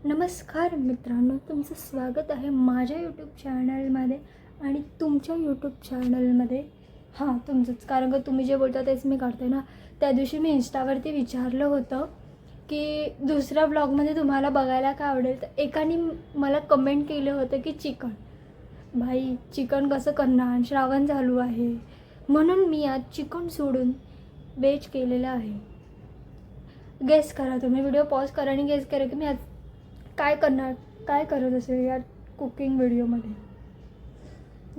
नमस्कार मित्रांनो, तुमचं स्वागत आहे माझ्या यूट्यूब चॅनलमध्ये आणि तुमच्या यूट्यूब चॅनलमध्ये. हां, तुमचंच, कारण का तुम्ही जे बोलता तेच मी काढते ना. त्या दिवशी मी इंस्टावरती विचारलं होतं की दुसऱ्या ब्लॉगमध्ये तुम्हाला बघायला काय आवडेल, तर एकाने मला कमेंट केलं होतं की चिकन. भाई, चिकन कसं करणार, श्रावण चालू आहे म्हणून मी आज चिकन सोडून वेज केलेलं आहे. गेस करा, तुम्ही व्हिडिओ पॉज करा आणि गेस करा की मी आज काय करणार, काय करत असेल या कुकिंग व्हिडिओमध्ये.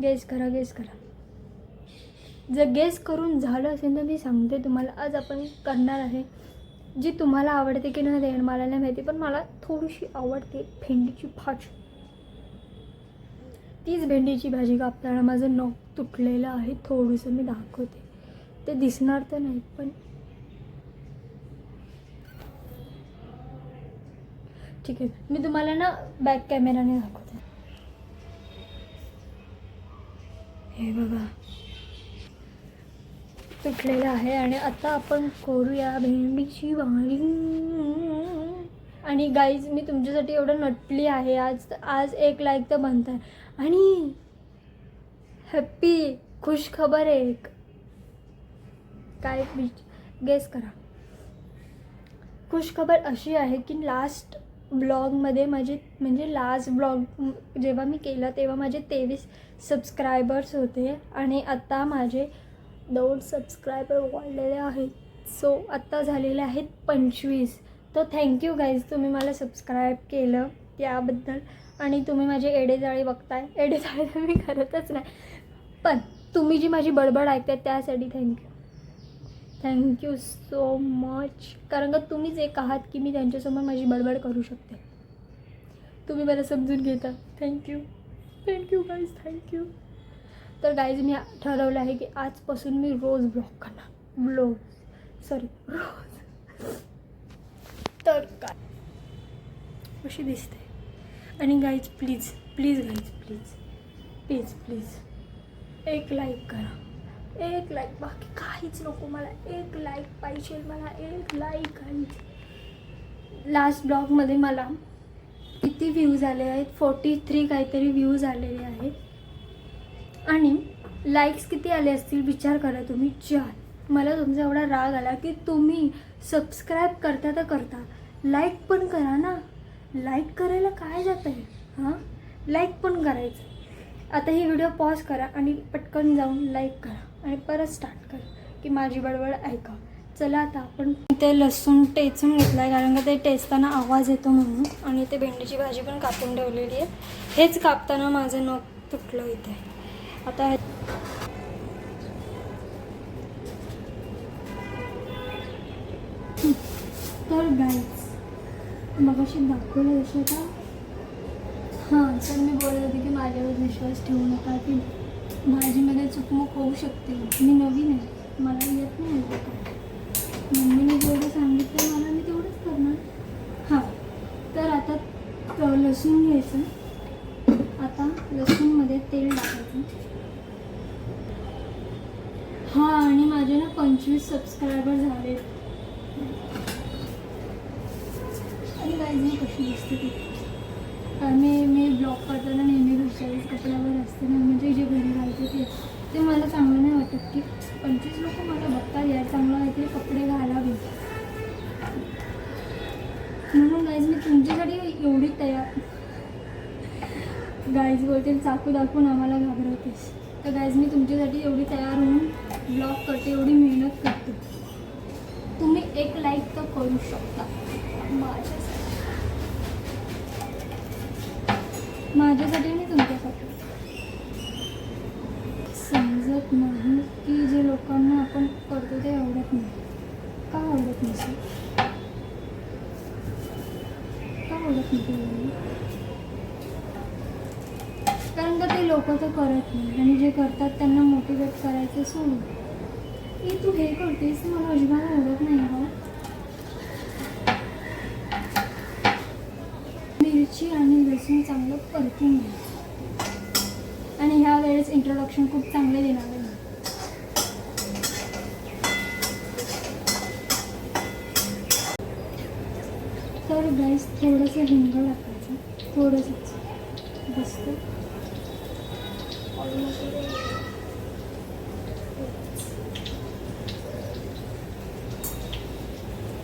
गेस करा. जर गेस करून झालं असेल तर मी सांगते तुम्हाला, आज आपण करणार आहे जी तुम्हाला आवडते की नाही ते मला नाही माहिती, पण मला थोडीशी आवडते, भेंडीची भाजी. तीच भेंडीची भाजी कापताना माझं नख तुटलेलं आहे. थोडंसं मी दाखवते, ते दिसणार तर नाही पण ठीक आहे. मी तुम्हाला ना बॅक कॅमेराने दाखवते. हे बघा, तुटलेलं आहे. आणि आता आपण करूया भेंडीची भाजी. आणि गाईज, मी तुमच्यासाठी एवढं नटली आहे आज 1 लाईक तर बनत आहे. आणि हॅप्पी खुश खबर आहे एक. काय गेस करा. खुश खबर अशी आहे की लास्ट ब्लॉगमध्ये म्हणजे लास्ट ब्लॉग जेव्हा मी केला तेव्हा माझे 23 सबस्क्रायबर्स होते आणि आता माझे 2 सबस्क्रायबर वाढलेले आहेत. सो आत्ता झालेले आहेत 25. तर थँक्यू गाईज, तुम्ही मला सबस्क्राईब केलं त्याबद्दल. आणि तुम्ही माझे एडेजाळे बघताय. एडेजाळे तर मी करतच नाही, पण तुम्ही जी माझी बडबड ऐकताय त्यासाठी थँक्यू सो मच. कारण का तुम्हीच एक आहात की मी त्यांच्यासमोर माझी बडबड करू शकते. तुम्ही मला समजून घेता. Thank you guys, thank you. तर गाईज, मी ठरवलं आहे की आजपासून मी रोज ब्लॉग करणार. रोज. तर काय कशी दिसते. आणि गाईज प्लीज एक लाईक करा. 1 लाईक, बाकी काहीच नको मला. 1 लाईक पाहिजे मला. 1 लाईक. आणि लास्ट ब्लॉगमध्ये मला किती व्ह्यूज आले आहेत, 43 काहीतरी व्ह्यूज आलेले आहेत. आणि लाईक्स किती आले असतील विचार करा तुम्ही. 4. मला तुमचा एवढा राग आला की तुम्ही सबस्क्राईब करता तर करता, लाईक पण करा ना. लाईक करायला काय जातं आहे. हां, लाईक पण करायचं. आता ही व्हिडिओ पॉज करा आणि पटकन जाऊन लाईक करा आणि परत स्टार्ट करा की माझी बडबड ऐका. चला, आता आपण ते लसूण टेचून घेतलं आहे कारण का ते टेचताना आवाज येतो म्हणून. आणि ते भेंडीची भाजी पण कापून ठेवलेली आहे. हेच कापताना माझं नख तुटलं इथे. आता तर गाईज, मग अशी दाखवलं जसं का. हां, तर मी बोलत होते की माझ्यावर विश्वास ठेवू नका की भाजीमध्ये चुकमुक होऊ शकते. मी नवीन आहे, मला येत नाही काय. मम्मीने जेवढं सांगितलं मला मी तेवढंच करणार. हां, तर आता लसूण घ्यायचं. आता लसूणमध्ये तेल टाकायचं. हां, आणि माझे ना 25 सबस्क्रायबर झाले. आणि गाईज, मी कशी दिसते ती. मी ब्लॉग करताना नेहमी दुसऱ्याच कपड्यावर असते ना, म्हणजे जे घरी घालते ते मला चांगलं नाही वाटत की 25 लोक मला बघतात. यार, चांगलं काहीतरी कपडे घालावे. म्हणून गाईज, मी तुमच्यासाठी एवढी तयार. गाईज बोलते चाकू दाखवून आम्हाला घाबरवतेस. तर गाईज, मी तुमच्यासाठी एवढी तयार होऊन ब्लॉग करते, एवढी मेहनत करते. तुम्ही 1 लाईक तर करू शकता माझ्यासाठी आणि तुमच्यासाठी. समजत नाही की जे लोकांना आपण करतो ते आवडत नाही. का आवडत नसेल? का आवडत नाही? कारण का ते लोक तर करत नाही आणि जे करतात त्यांना मोटिवेट करायचं सोडून. तू हे करतेस, मला अजिबात आवडत नाही. हा, मिरची आणि लसूण चांगलं परतून घ्यायचं. आणि ह्या वेळेस इंट्रोडक्शन खूप चांगले देणार आहे. तर गाईस थोडंसं हिंग टाकायचं, थोडंसंच मस्त.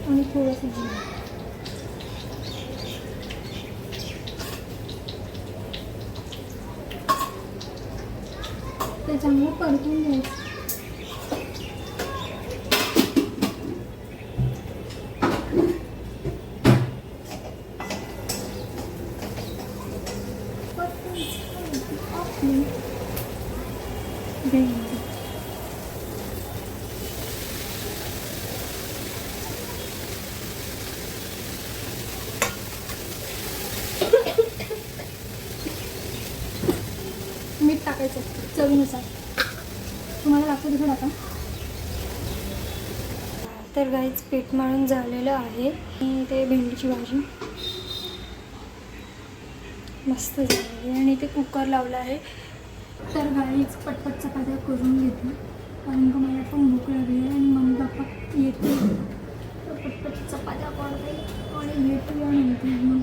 आणि थोडंसं जिरं. ते चांगलं परतून घ्यायचं. मीठ टाकायचं चवीनुसार, तुम्हाला लागतं तसं टाका. तर गाईच पीठ मळून झालेलं आहे. आणि ते भेंडीची भाजी मस्त झालेली आहे आणि ते कुकर लावलं आहे. तर गाईच पटपट चपात्या करून घेते, कारण का मला पण भूक लागली आहे आणि मम्मी पप्पा येते. तर पटपट चपात्या करते आणि भेटूया नंतर मग.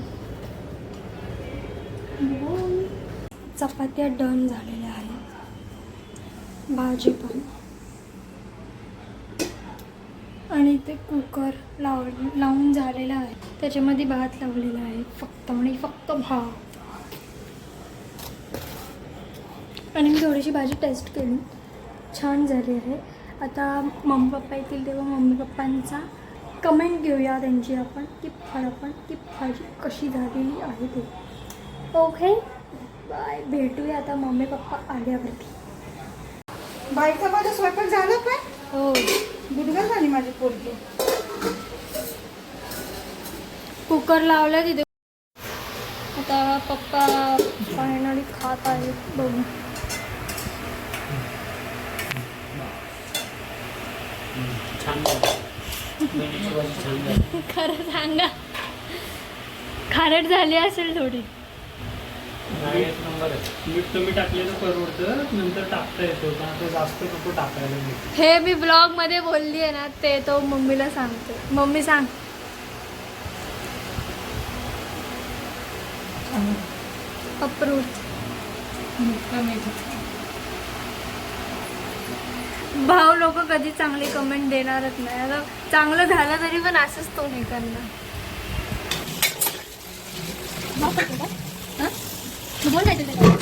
चपात्या डन झालेल्या आहेत, भाजी पण. आणि ते कुकर लावून झालेलं आहे. त्याच्यामध्ये भात लावलेला आहे फक्त आणि फक्त भात. आणि मी थोडीशी भाजी टेस्ट केली, छान झाली आहे. आता मम्मी पप्पा येतील तेव्हा मम्मी पप्पांचा कमेंट घेऊया त्यांची आपण की भाजी कशी झालेली आहे ते. ओके बाय, भेटूया आता मम्मी पप्पा आल्यावरती. बाईचा माझा स्वयंपाक झाला पण हो, गुडघा झाली माझी पोरगी. कुकर लावला तिथे. आता पप्पा फायनली खात आहेत, बघू. खरं सांगा, खारट झाली असेल थोडी. एक नंबर आहे. मीठ तुम्ही टाकलेलं परवडतं, नंतर टाकता येतो पण आता जास्त नको टाकायला. हे मी ब्लॉग मध्ये बोलली आहे ना, ते तो मम्मीला सांगते. मम्मी सांग. अप्रूव्ह. भाऊ लोक कधी चांगली कमेंट देणारच नाही. आता चांगलं झालं तरी पण असंच तो नाही करणार. बोल नाही